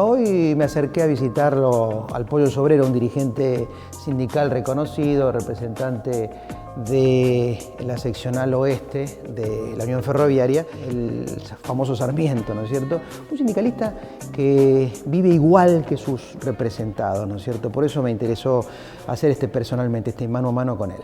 Hoy me acerqué a visitarlo al Pollo Sobrero, un dirigente sindical reconocido, representante de la seccional oeste de la Unión Ferroviaria, el famoso Sarmiento, ¿no es cierto? Un sindicalista que vive igual que sus representados, ¿no es cierto? Por eso me interesó hacer personalmente, mano a mano con él.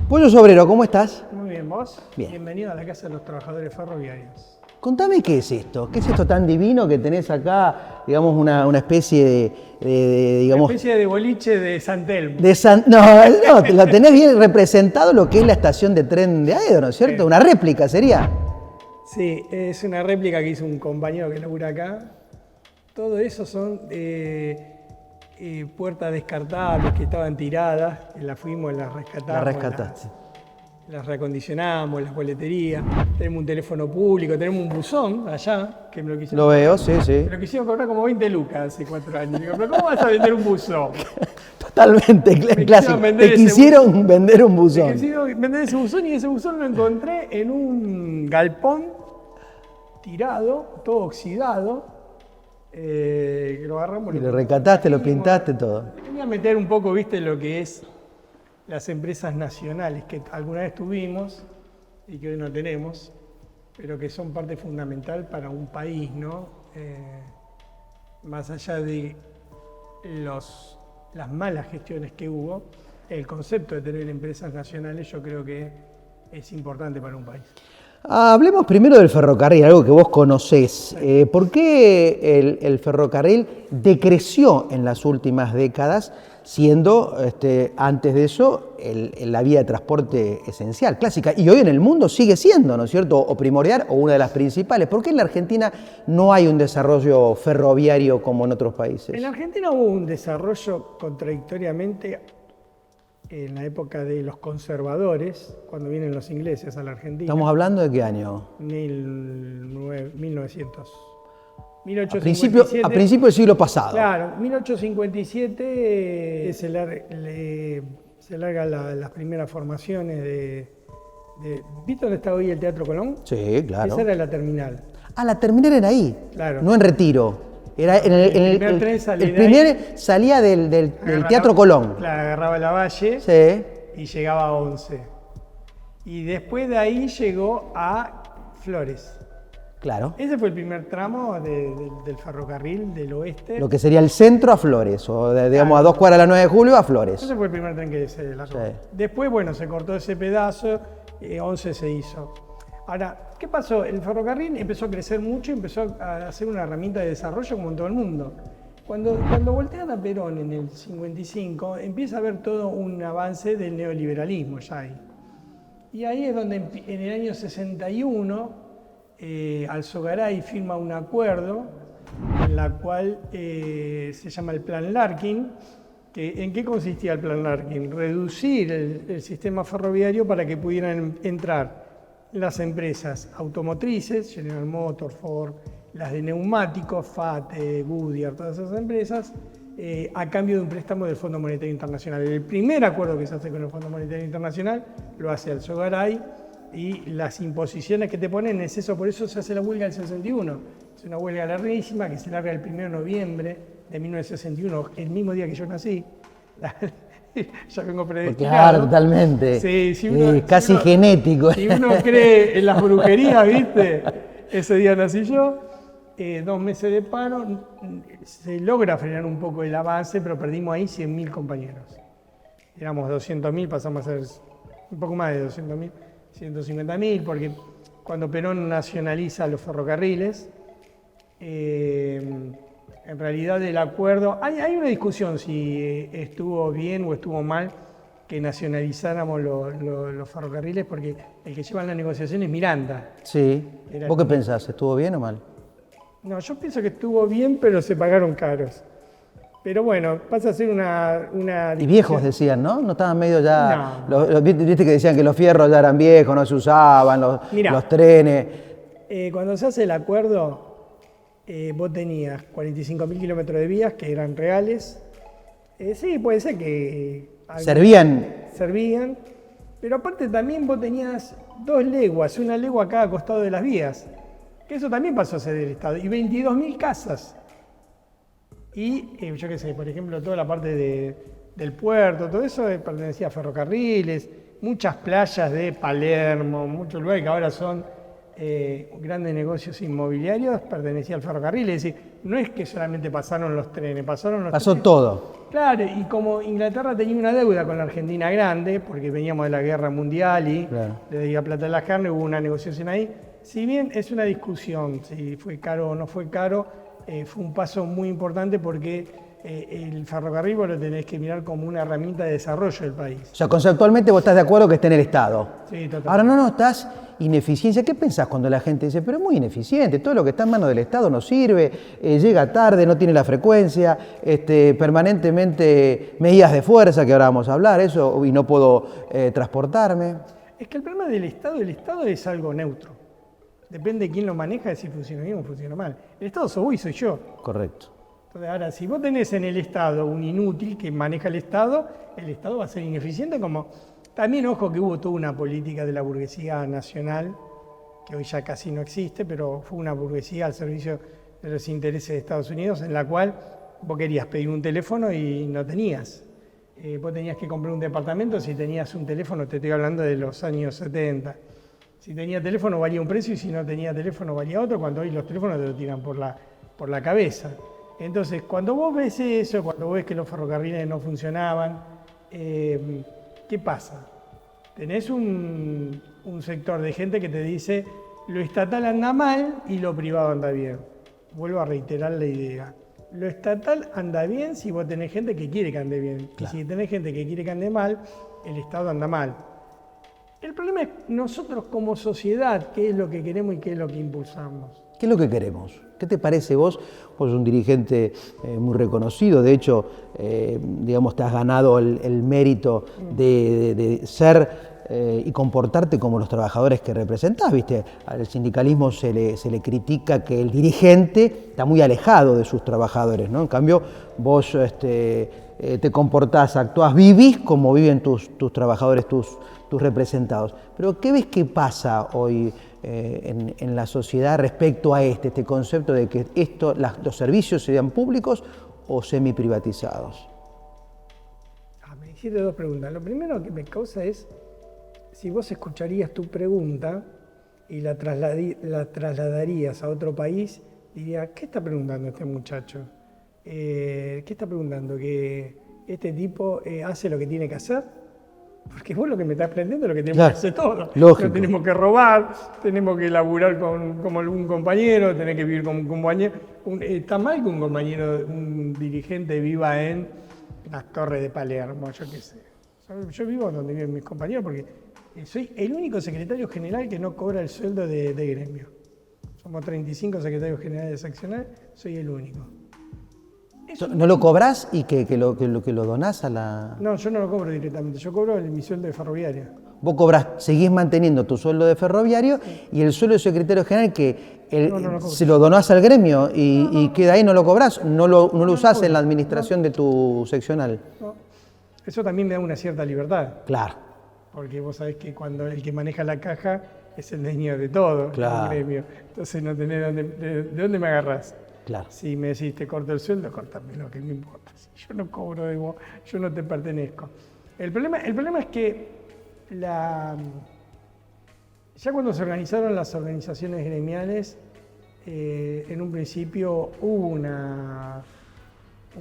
Pollo Sobrero, ¿cómo estás? Muy bien, ¿vos? Bien. Bienvenido a la Casa de los Trabajadores Ferroviarios. Contame qué es esto, qué es esto tan divino que tenés acá, digamos, una especie digamos... Una especie de boliche de San Telmo. No, lo tenés bien representado lo que es la estación de tren de Aedo, ¿no es cierto? Una réplica sería. Sí, es una réplica que hizo un compañero que labura acá. Todo eso son puertas descartables que estaban tiradas, que las fuimos, las rescatamos. La rescataste. Las reacondicionamos, las boleterías, tenemos un teléfono público, tenemos un buzón allá, que me lo quisieron. Lo veo, sí, sí. Me lo quisieron cobrar como 20 lucas hace 4 años. Digo, pero ¿cómo vas a vender un buzón? Totalmente, clásico. Te quisieron vender un buzón. Me quisieron vender ese buzón y ese buzón lo encontré en un galpón tirado, todo oxidado. Que lo agarramos. Y lo recataste, lo pintaste, todo. Quería meter un poco, viste, lo que es las empresas nacionales que alguna vez tuvimos y que hoy no tenemos, pero que son parte fundamental para un país, ¿no? Más allá de las malas gestiones que hubo, el concepto de tener empresas nacionales yo creo que es importante para un país. Hablemos primero del ferrocarril, algo que vos conocés. ¿Por qué el ferrocarril decreció en las últimas décadas, siendo antes de eso la vía de transporte esencial, clásica? Y hoy en el mundo sigue siendo, ¿no es cierto?, o primordial o una de las principales. ¿Por qué en la Argentina no hay un desarrollo ferroviario como en otros países? En la Argentina hubo un desarrollo contradictoriamente en la época de los conservadores, cuando vienen los ingleses a la Argentina. ¿Estamos hablando de qué año? 1857. A principio del siglo pasado. Claro, 1857 se largan las primeras formaciones ¿Viste dónde está hoy el Teatro Colón? Sí, claro. Esa era la terminal. Ah, la terminal era ahí, claro. No en Retiro. Era el primer salía del Teatro Colón. Claro, agarraba la Valle, sí, y llegaba a 11. Y después de ahí llegó a Flores. Claro. Ese fue el primer tramo del ferrocarril del oeste. Lo que sería el centro a Flores, o digamos a 2 cuadras de la 9 de julio a Flores. Ese fue el primer tren que se largó. Sí. Después, bueno, se cortó ese pedazo, 11 se hizo. Ahora, ¿qué pasó? El ferrocarril empezó a crecer mucho y empezó a ser una herramienta de desarrollo como en todo el mundo. Cuando voltean a Perón en el 55, empieza a haber todo un avance del neoliberalismo ya ahí. Y ahí es donde en el año 61 Alzogaray firma un acuerdo en la cual se llama el Plan Larkin. ¿En qué consistía el Plan Larkin? Reducir el sistema ferroviario para que pudieran entrar las empresas automotrices, General Motors, Ford, las de neumáticos, FAT, Goodyear, todas esas empresas, a cambio de un préstamo del Fondo Monetario Internacional. El primer acuerdo que se hace con el Fondo Monetario Internacional lo hace Alzogaray, y las imposiciones que te ponen es eso, por eso se hace la huelga del 61. Es una huelga larguísima que se larga el 1 de noviembre de 1961, el mismo día que yo nací. Ya vengo predestinado. Claro, totalmente. Sí, casi genético. Si uno cree en las brujerías, ¿viste? Ese día nací yo. 2 meses de paro. Se logra frenar un poco el avance, pero perdimos ahí 100.000 compañeros. Éramos 200.000, pasamos a ser un poco más de 200.000, 150.000, porque cuando Perón nacionaliza los ferrocarriles, en realidad el acuerdo, hay una discusión si estuvo bien o estuvo mal que nacionalizáramos los ferrocarriles, porque el que lleva la negociación es Miranda. Sí. ¿Vos qué pensás? ¿Estuvo bien o mal? No, yo pienso que estuvo bien, pero se pagaron caros. Pero bueno, pasa a ser una y viejos decían, ¿no? No estaban medio ya... No. Viste que decían que los fierros ya eran viejos, no se usaban, los trenes. Cuando se hace el acuerdo, vos tenías 45.000 kilómetros de vías que eran reales. Sí, puede ser que... Servían, pero aparte también vos tenías 2 leguas, una legua a cada costado de las vías, que eso también pasó a ser del Estado, y 22.000 casas. Y yo qué sé, por ejemplo, toda la parte del puerto, todo eso pertenecía a ferrocarriles, muchas playas de Palermo, muchos lugares que ahora son grandes negocios inmobiliarios, pertenecía al ferrocarril. Es decir, no es que solamente pasaron los trenes, Pasó todo. Claro, y como Inglaterra tenía una deuda con la Argentina grande, porque veníamos de la guerra mundial y desde la Plata de la Carne hubo una negociación ahí, si bien es una discusión si fue caro o no fue caro, fue un paso muy importante porque el ferrocarril vos lo tenés que mirar como una herramienta de desarrollo del país. O sea, conceptualmente vos estás de acuerdo que esté en el Estado. Sí, totalmente. Ahora no estás ineficiencia. ¿Qué pensás cuando la gente dice, pero es muy ineficiente, todo lo que está en manos del Estado no sirve, llega tarde, no tiene la frecuencia, permanentemente medidas de fuerza, que ahora vamos a hablar, eso, y no puedo transportarme? Es que el problema del Estado es algo neutro. Depende de quién lo maneja, de si funciona bien o funciona mal. El Estado sos vos y soy yo. Correcto. Entonces, ahora, si vos tenés en el Estado un inútil que maneja el Estado va a ser ineficiente. Como también, ojo, que hubo toda una política de la burguesía nacional, que hoy ya casi no existe, pero fue una burguesía al servicio de los intereses de Estados Unidos, en la cual vos querías pedir un teléfono y no tenías. Vos tenías que comprar un departamento, si tenías un teléfono, te estoy hablando de los años 70. Si tenía teléfono valía un precio y si no tenía teléfono valía otro, cuando hoy los teléfonos te lo tiran por la cabeza. Entonces, cuando vos ves eso, cuando vos ves que los ferrocarriles no funcionaban, ¿qué pasa? Tenés un sector de gente que te dice, lo estatal anda mal y lo privado anda bien. Vuelvo a reiterar la idea. Lo estatal anda bien si vos tenés gente que quiere que ande bien. Claro. Y si tenés gente que quiere que ande mal, el Estado anda mal. El problema es nosotros como sociedad, qué es lo que queremos y qué es lo que impulsamos. ¿Qué es lo que queremos? ¿Qué te parece vos? Vos sos un dirigente muy reconocido, de hecho, digamos, te has ganado el mérito de ser y comportarte como los trabajadores que representás, ¿viste? Al sindicalismo se le critica que el dirigente está muy alejado de sus trabajadores, ¿no? En cambio, vos te comportás, actuás, vivís como viven tus trabajadores, tus representados. Pero ¿qué ves que pasa hoy en la sociedad respecto a este concepto de que los servicios sean públicos o semiprivatizados? Me hiciste dos preguntas. Lo primero que me causa es, si vos escucharías tu pregunta y la trasladarías a otro país, diría, ¿qué está preguntando este muchacho? ¿Qué está preguntando? ¿Que este tipo hace lo que tiene que hacer? Porque vos lo que me estás aprendiendo es lo que tenemos que hacer todos. Lógico. No tenemos que robar, tenemos que laburar como algún compañero, tenemos que vivir como un compañero. Está mal que un compañero, un dirigente viva en las Torres de Palermo, yo qué sé. Yo vivo donde viven mis compañeros porque soy el único secretario general que no cobra el sueldo de gremio. Somos 35 secretarios generales seccionales, soy el único. ¿No lo cobrás y que lo donás a la...? No, yo no lo cobro directamente, yo cobro mi sueldo de ferroviario. Vos seguís manteniendo tu sueldo de ferroviario y el sueldo de secretario general que se lo donás al gremio y queda ahí, no lo cobrás, no lo usás en la administración de tu seccional. No. Eso también me da una cierta libertad. Claro. Porque vos sabés que cuando el que maneja la caja es el dueño de todo, claro, el gremio. Entonces no tenés de dónde me agarrás. Claro. Si me decís te corto el sueldo, córtame lo que me importa. Si yo no cobro de vos, yo no te pertenezco. El problema es que ya cuando se organizaron las organizaciones gremiales, en un principio hubo un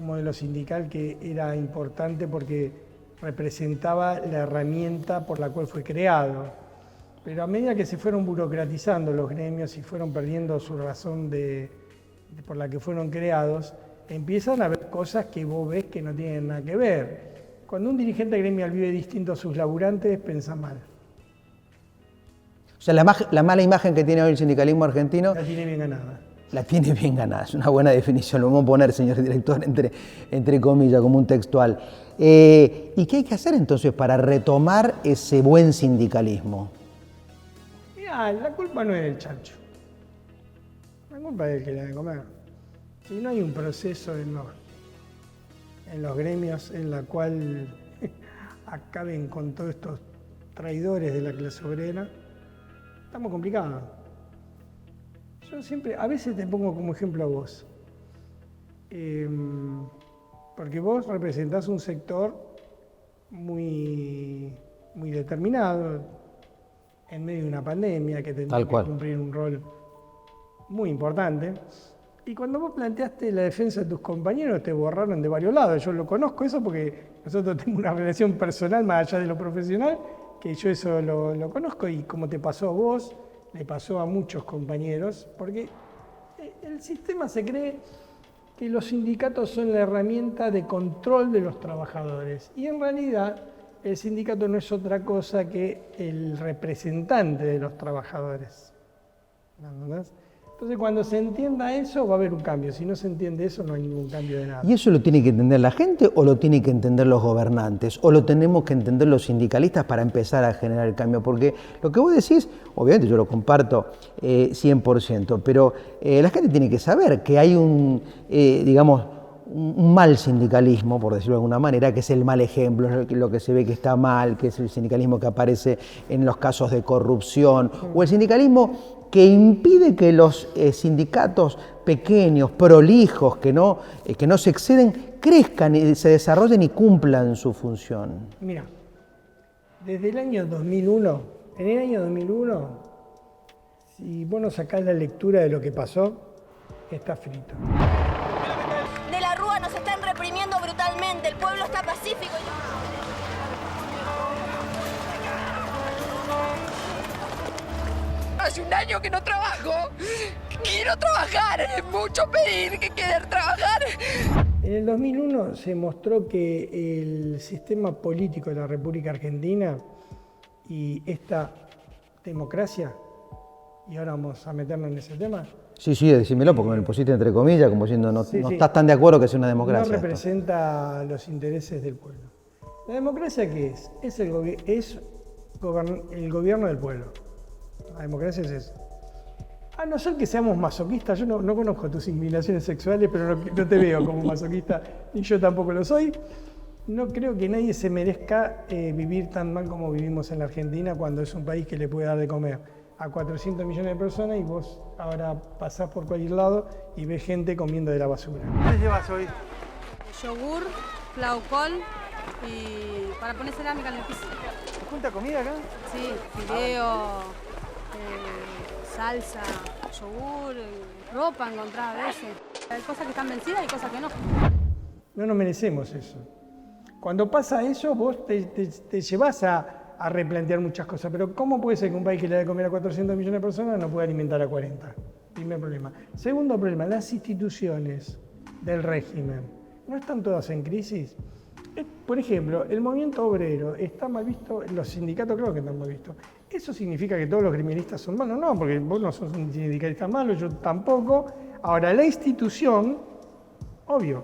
modelo sindical que era importante porque representaba la herramienta por la cual fue creado. Pero a medida que se fueron burocratizando los gremios y fueron perdiendo su razón por la que fueron creados, empiezan a haber cosas que vos ves que no tienen nada que ver. Cuando un dirigente gremial vive distinto a sus laburantes, piensa mal. O sea, la mala imagen que tiene hoy el sindicalismo argentino... La tiene bien ganada. La tiene bien ganada, es una buena definición, lo vamos a poner, señor director, entre comillas, como un textual. ¿Y qué hay que hacer entonces para retomar ese buen sindicalismo? Mirá, la culpa no es del chancho. La culpa es del que le da de comer. Si no hay un proceso en los gremios en la cual acaben con todos estos traidores de la clase obrera, estamos complicados. Yo siempre, a veces te pongo como ejemplo a vos. Porque vos representás un sector muy determinado, en medio de una pandemia, que tenés que cumplir un rol muy importante. Y cuando vos planteaste la defensa de tus compañeros, te borraron de varios lados. Yo lo conozco eso porque nosotros tenemos una relación personal más allá de lo profesional, que yo eso lo conozco, y como te pasó a vos, le pasó a muchos compañeros, porque el sistema se cree que los sindicatos son la herramienta de control de los trabajadores. Y en realidad el sindicato no es otra cosa que el representante de los trabajadores. ¿Entendés? Entonces, cuando se entienda eso, va a haber un cambio. Si no se entiende eso, no hay ningún cambio de nada. ¿Y eso lo tiene que entender la gente o lo tiene que entender los gobernantes? ¿O lo tenemos que entender los sindicalistas para empezar a generar el cambio? Porque lo que vos decís, obviamente yo lo comparto 100%, pero la gente tiene que saber que hay un mal sindicalismo, por decirlo de alguna manera, que es el mal ejemplo, lo que se ve que está mal, que es el sindicalismo que aparece en los casos de corrupción, o el sindicalismo que impide que los sindicatos pequeños, prolijos, que no se exceden, crezcan y se desarrollen y cumplan su función. Mira, desde el año 2001, en el año 2001, si vos no sacás la lectura de lo que pasó, está frito. De la Rúa nos están reprimiendo brutalmente, el pueblo está pacífico. Hace un año que no trabajo. Quiero trabajar. Es mucho pedir que querer trabajar. En el 2001 se mostró que el sistema político de la República Argentina y esta democracia, y ahora vamos a meternos en ese tema. Sí, decímelo, porque me lo pusiste entre comillas, como diciendo no estás tan de acuerdo que sea una democracia. No representa los intereses del pueblo. ¿La democracia qué es? Es el gobierno del pueblo. La democracia es eso. A no ser que seamos masoquistas, yo no conozco tus inclinaciones sexuales, pero no te veo como masoquista, y yo tampoco lo soy. No creo que nadie se merezca vivir tan mal como vivimos en la Argentina, cuando es un país que le puede dar de comer a 400 millones de personas y vos ahora pasás por cualquier lado y ves gente comiendo de la basura. ¿Qué llevas hoy? Yogur, flaucol y para poner cerámica en el piso. ¿Te junta comida acá? Sí, fideo, salsa, yogur, ropa encontrada a veces. Hay cosas que están vencidas y cosas que no. No nos merecemos eso. Cuando pasa eso, vos te llevas a replantear muchas cosas. Pero ¿cómo puede ser que un país que le da de comer a 400 millones de personas no pueda alimentar a 40? Primer problema. Segundo problema, las instituciones del régimen no están todas en crisis. Por ejemplo, el movimiento obrero está mal visto, los sindicatos creo que están mal vistos. ¿Eso significa que todos los gremialistas son malos? No, porque vos no sos un sindicalista malo, yo tampoco. Ahora, la institución, obvio,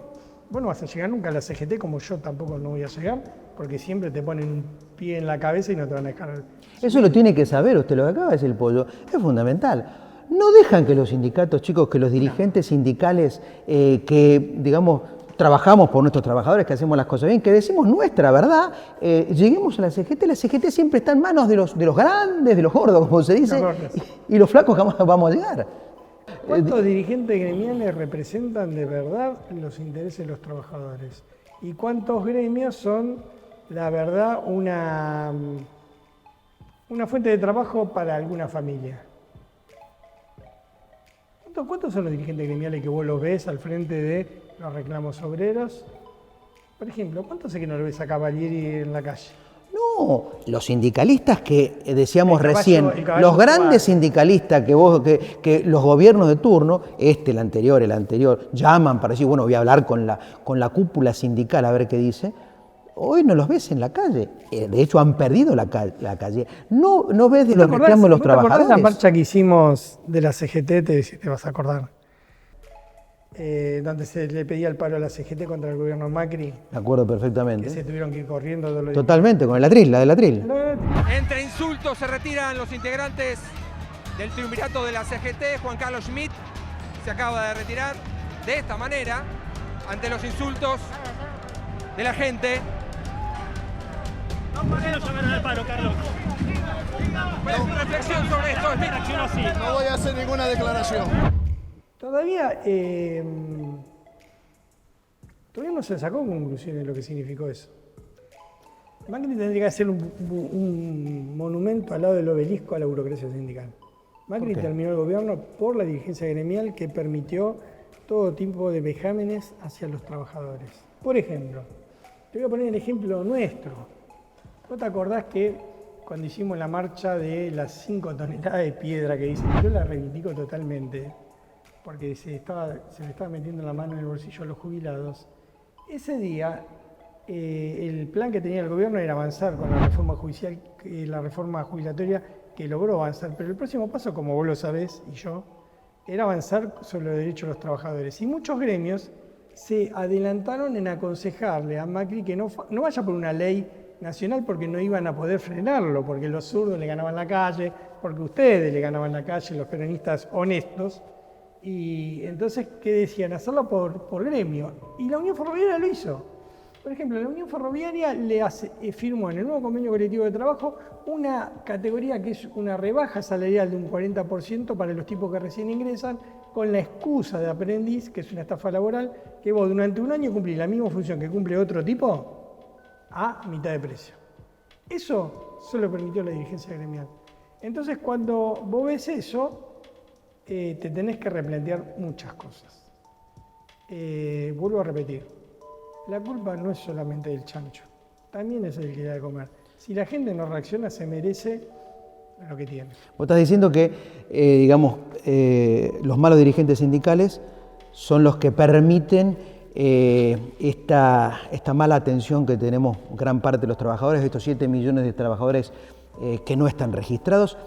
vos no vas a llegar nunca a la CGT, como yo tampoco no voy a llegar, porque siempre te ponen un pie en la cabeza y no te van a dejar. Eso lo tiene que saber usted, lo que acaba de decir el Pollo, es fundamental. No dejan que los sindicatos, chicos, que los dirigentes sindicales que, digamos, trabajamos por nuestros trabajadores, que hacemos las cosas bien, que decimos nuestra verdad, lleguemos a la CGT. La CGT siempre está en manos de los grandes, de los gordos, como se dice, y los flacos jamás vamos a llegar. ¿Cuántos dirigentes gremiales representan de verdad los intereses de los trabajadores? ¿Y cuántos gremios son, la verdad, una fuente de trabajo para alguna familia? ¿Cuántos son los dirigentes gremiales que vos los ves al frente de los reclamos obreros? Por ejemplo, ¿cuántos sé que no lo ves a Cavalieri en la calle? No, los sindicalistas que decíamos recién, los grandes sindicalistas que los gobiernos de turno, el anterior, llaman para decir, bueno, voy a hablar con la cúpula sindical a ver qué dice. Hoy no los ves en la calle. De hecho, han perdido la calle. No ves de los reclamos de los trabajadores. ¿Te acordás la marcha que hicimos de la CGT? Te vas a acordar. Donde se le pedía el paro a la CGT contra el gobierno Macri. Me acuerdo perfectamente. Que se tuvieron que ir corriendo. Totalmente, con la del atril. Entre insultos se retiran los integrantes del triunvirato de la CGT. Juan Carlos Schmitt se acaba de retirar de esta manera, ante los insultos de la gente. ¿Por qué no llamaron al paro, Carlos? ¿Cuál es tu reflexión sobre esto, Smith? No voy a hacer ninguna declaración. Todavía no se sacó conclusiones de lo que significó eso. Macri tendría que hacer un monumento al lado del obelisco a la burocracia sindical. Macri terminó el gobierno por la dirigencia gremial que permitió todo tipo de vejámenes hacia los trabajadores. Por ejemplo, te voy a poner el ejemplo nuestro. ¿Vos te acordás que cuando hicimos la marcha de las 5 toneladas de piedra que dicen, yo la reivindico totalmente, porque se le estaba metiendo la mano en el bolsillo a los jubilados? Ese día, el plan que tenía el gobierno era avanzar con la reforma judicial, la reforma jubilatoria que logró avanzar, pero el próximo paso, como vos lo sabés y yo, era avanzar sobre los derechos de los trabajadores. Y muchos gremios se adelantaron en aconsejarle a Macri que no vaya por una ley nacional porque no iban a poder frenarlo, porque los zurdos le ganaban la calle, porque ustedes le ganaban la calle, los peronistas honestos. Y entonces, ¿qué decían? Hacerlo por gremio. Y la Unión Ferroviaria lo hizo. Por ejemplo, la Unión Ferroviaria firmó en el nuevo convenio colectivo de trabajo una categoría que es una rebaja salarial de un 40% para los tipos que recién ingresan, con la excusa de aprendiz, que es una estafa laboral, que vos durante un año cumplís la misma función que cumple otro tipo a mitad de precio. Eso solo permitió la dirigencia gremial. Entonces, cuando vos ves eso, te tenés que replantear muchas cosas. Vuelvo a repetir, la culpa no es solamente del chancho, también es el que da de comer. Si la gente no reacciona, se merece lo que tiene. Vos estás diciendo que, los malos dirigentes sindicales son los que permiten esta mala atención que tenemos gran parte de los trabajadores, estos 7 millones de trabajadores que no están registrados.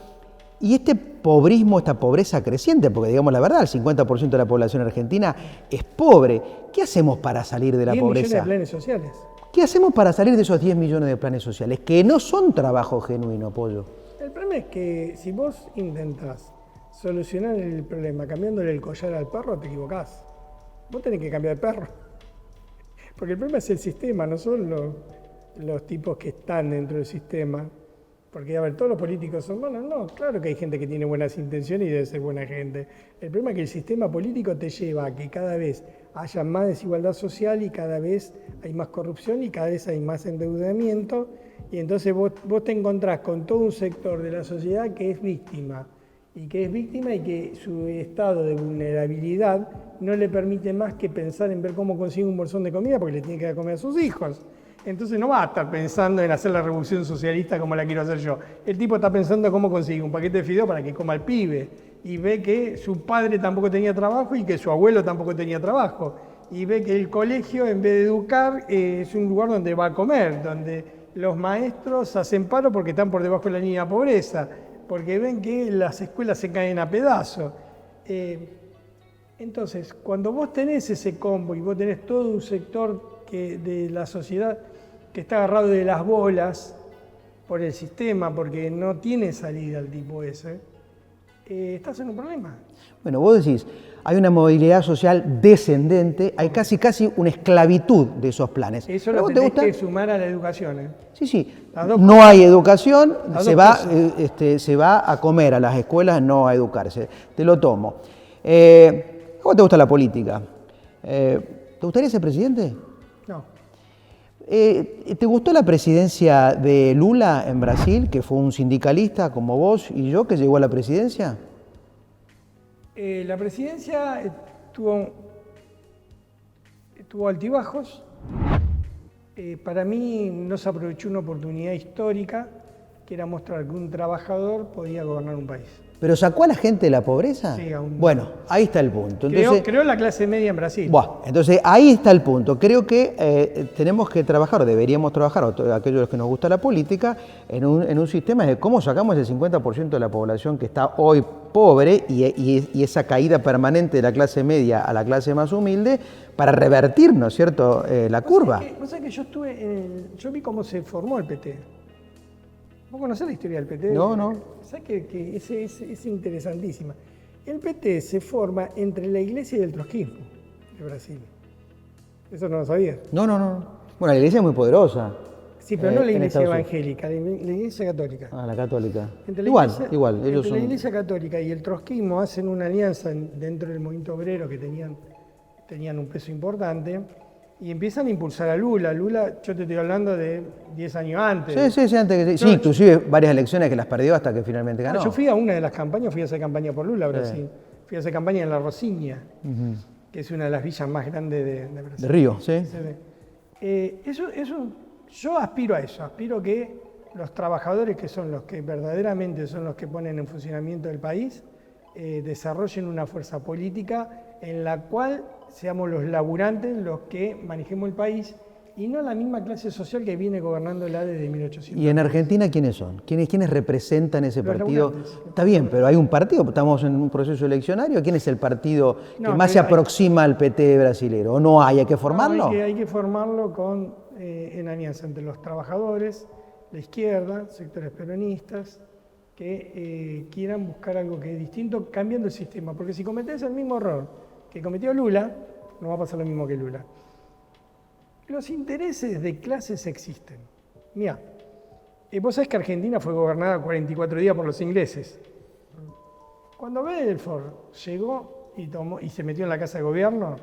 Y este pobrismo, esta pobreza creciente, porque digamos la verdad, el 50% de la población argentina es pobre. ¿Qué hacemos para salir de la pobreza? 10 millones de planes sociales. ¿Qué hacemos para salir de esos 10 millones de planes sociales? Que no son trabajo genuino, Pollo. El problema es que si vos intentás solucionar el problema cambiándole el collar al perro, te equivocás. Vos tenés que cambiar de perro. Porque el problema es el sistema, no son los tipos que están dentro del sistema. Porque, a ver, todos los políticos son malos. No, claro que hay gente que tiene buenas intenciones y debe ser buena gente. El problema es que el sistema político te lleva a que cada vez haya más desigualdad social y cada vez hay más corrupción y cada vez hay más endeudamiento. Y entonces vos te encontrás con todo un sector de la sociedad que es víctima. Y que su estado de vulnerabilidad no le permite más que pensar en ver cómo consigue un bolsón de comida porque le tiene que dar comer a sus hijos. Entonces no va a estar pensando en hacer la revolución socialista como la quiero hacer yo. El tipo está pensando cómo conseguir un paquete de fideo para que coma el pibe. Y ve que su padre tampoco tenía trabajo y que su abuelo tampoco tenía trabajo. Y ve que el colegio, en vez de educar, es un lugar donde va a comer, donde los maestros hacen paro porque están por debajo de la línea de pobreza, porque ven que las escuelas se caen a pedazos. Entonces, cuando vos tenés ese combo y vos tenés todo un sector de la sociedad que está agarrado de las bolas por el sistema, porque no tiene salida el tipo ese, estás en un problema. Bueno, vos decís, hay una movilidad social descendente, hay casi una esclavitud de esos planes. Eso lo tenés que sumar a la educación. Sí. No hay educación, se va a comer a las escuelas, no a educarse. Te lo tomo. ¿A vos te gusta la política? ¿Te gustaría ser presidente? No. ¿Te gustó la presidencia de Lula en Brasil, que fue un sindicalista como vos y yo, que llegó a la presidencia? La presidencia tuvo altibajos. Para mí no se aprovechó una oportunidad histórica, que era mostrar que un trabajador podía gobernar un país. ¿Pero sacó a la gente de la pobreza? Sí, aún. Bueno, ahí está el punto. Entonces, creó la clase media en Brasil. Entonces ahí está el punto. Creo que tenemos que trabajar, deberíamos trabajar, aquellos que nos gusta la política, en un sistema de cómo sacamos el 50% de la población que está hoy pobre y esa caída permanente de la clase media a la clase más humilde para revertir, ¿no es cierto?, la curva. Vos sabés que yo vi cómo se formó el PT. ¿Vos conocés la historia del PT? No. ¿Sabés que es interesantísima? El PT se forma entre la iglesia y el trotskismo de Brasil. ¿Eso no lo sabías? No. Bueno, la iglesia es muy poderosa. Sí, pero no la en iglesia Estados Unidos. evangélica, la iglesia católica. Ah, la católica. Entre la Igual, iglesia- igual. entre Ellos la son... iglesia católica y el trotskismo hacen una alianza dentro del movimiento obrero que tenían un peso importante y empiezan a impulsar a Lula. Lula, yo te estoy hablando de 10 años antes. Sí, antes que... Sí, No, inclusive varias elecciones que las perdió hasta que finalmente ganó. Yo fui a una de las campañas, fui a hacer campaña por Lula a Brasil. Fui a hacer campaña en La Rosiña, que es una de las villas más grandes de Brasil. De Río, sí. Se ve. Yo aspiro a eso, aspiro que los trabajadores, que son los que verdaderamente son los que ponen en funcionamiento el país, desarrollen una fuerza política en la cual seamos los laburantes los que manejemos el país y no la misma clase social que viene gobernándola desde 1800. ¿Y en Argentina quiénes son? ¿Quiénes representan ese Los partido? laburantes. Está bien, pero hay un partido, estamos en un proceso eleccionario. ¿Quién es el partido que No, más se pero hay- aproxima al PT brasilero? ¿O no hay que formarlo? No, hay que formarlo en alianza entre los trabajadores, la izquierda, sectores peronistas, que quieran buscar algo que es distinto, cambiando el sistema. Porque si cometés el mismo error que cometió Lula, no va a pasar lo mismo que Lula. Los intereses de clases existen. Mira, vos sabés que Argentina fue gobernada 44 días por los ingleses. Cuando Belfort llegó y se metió en la casa de gobierno,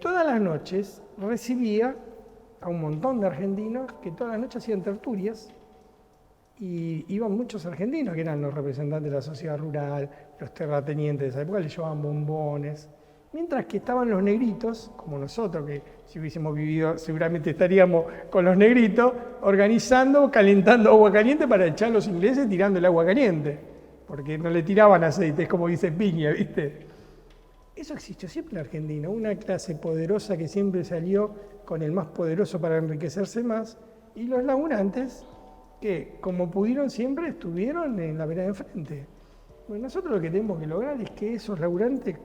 todas las noches recibía a un montón de argentinos que todas las noches hacían tertulias y iban muchos argentinos que eran los representantes de la sociedad rural, los terratenientes de esa época, les llevaban bombones. Mientras que estaban los negritos, como nosotros, que si hubiésemos vivido seguramente estaríamos con los negritos, organizando, calentando agua caliente para echar a los ingleses tirando el agua caliente, porque no le tiraban aceite, es como dice Piña, ¿viste? Eso existió siempre en Argentina, una clase poderosa que siempre salió con el más poderoso para enriquecerse más, y los laburantes que, como pudieron siempre, estuvieron en la vereda de enfrente. Bueno, nosotros lo que tenemos que lograr es que esos laburantes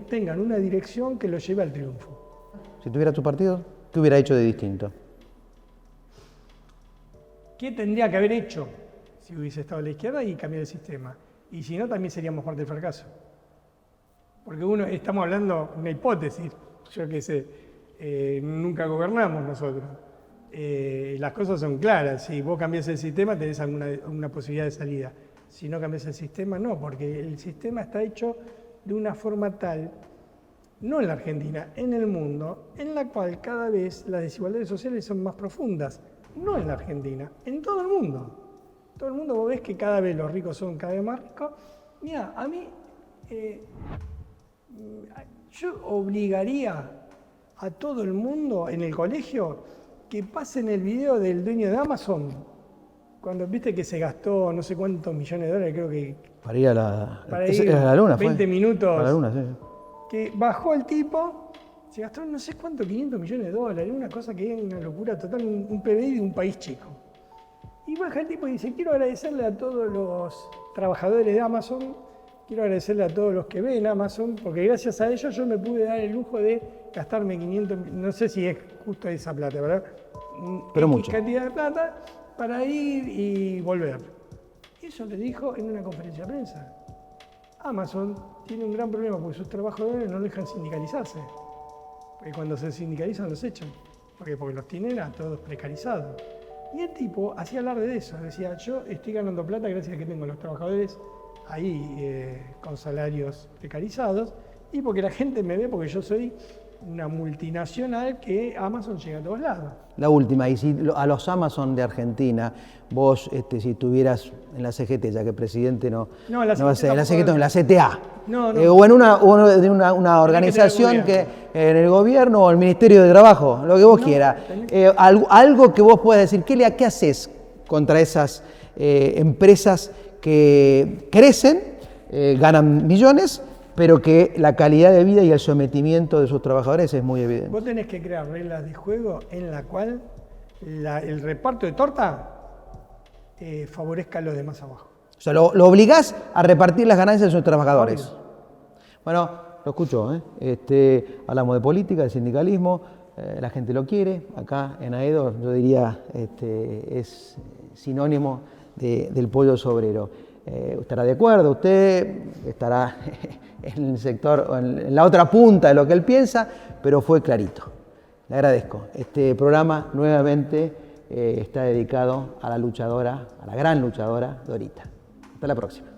tengan una dirección que los lleve al triunfo. Si tuviera tu partido, ¿qué hubiera hecho de distinto? ¿Qué tendría que haber hecho si hubiese estado a la izquierda y cambiar el sistema? Y si no, también seríamos parte del fracaso. Porque estamos hablando de una hipótesis, yo qué sé, nunca gobernamos nosotros. Las cosas son claras, si vos cambiás el sistema tenés alguna posibilidad de salida. Si no cambias el sistema, no, porque el sistema está hecho de una forma tal, no en la Argentina, en el mundo, en la cual cada vez las desigualdades sociales son más profundas. No en la Argentina, en todo el mundo. Todo el mundo vos ves que cada vez los ricos son cada vez más ricos. Mira, a mí, yo obligaría a todo el mundo en el colegio que pasen el video del dueño de Amazon. Cuando viste que se gastó no sé cuántos millones de dólares, creo que... Para ir a la, Para ir a la luna, 20 fue. minutos. Para la luna, sí. Que bajó el tipo, se gastó no sé cuánto, 500 millones de dólares, una cosa que es una locura total, un PBI de un país chico. Y baja el tipo y dice, quiero agradecerle a todos los trabajadores de Amazon, quiero agradecerle a todos los que ven Amazon, porque gracias a ellos yo me pude dar el lujo de gastarme 500, no sé si es justo esa plata, ¿verdad? Pero X mucho. cantidad de plata para ir y volver. Eso le dijo en una conferencia de prensa. Amazon tiene un gran problema porque sus trabajadores no dejan sindicalizarse. Porque cuando se sindicalizan los echan. Porque los tienen a todos precarizados. Y el tipo hacía alarde de eso. Decía, yo estoy ganando plata gracias a que tengo a los trabajadores ahí con salarios precarizados. Y porque la gente me ve porque yo soy una multinacional que Amazon llega a todos lados. La última, y si a los Amazon de Argentina, vos, si estuvieras en la CGT, ya que el presidente no la va a ser, en la tampoco- CGT, no, en la CTA, No. o en una organización que que en el gobierno o el Ministerio de Trabajo, lo que vos quieras, algo que vos puedas decir, ¿qué haces contra esas empresas que crecen, ganan millones, pero que la calidad de vida y el sometimiento de sus trabajadores es muy evidente? Vos tenés que crear reglas de juego en la cual el reparto de torta favorezca a los demás abajo. O sea, lo obligás a repartir las ganancias de sus trabajadores. Bueno, lo escuchó, hablamos de política, de sindicalismo, la gente lo quiere. Acá en Aedo yo diría es sinónimo del pollo sobrero. ¿Estará de acuerdo? ¿Usted estará en el sector, o en la otra punta de lo que él piensa? Pero fue clarito. Le agradezco. Este programa nuevamente está dedicado a la luchadora, a la gran luchadora Dorita. Hasta la próxima.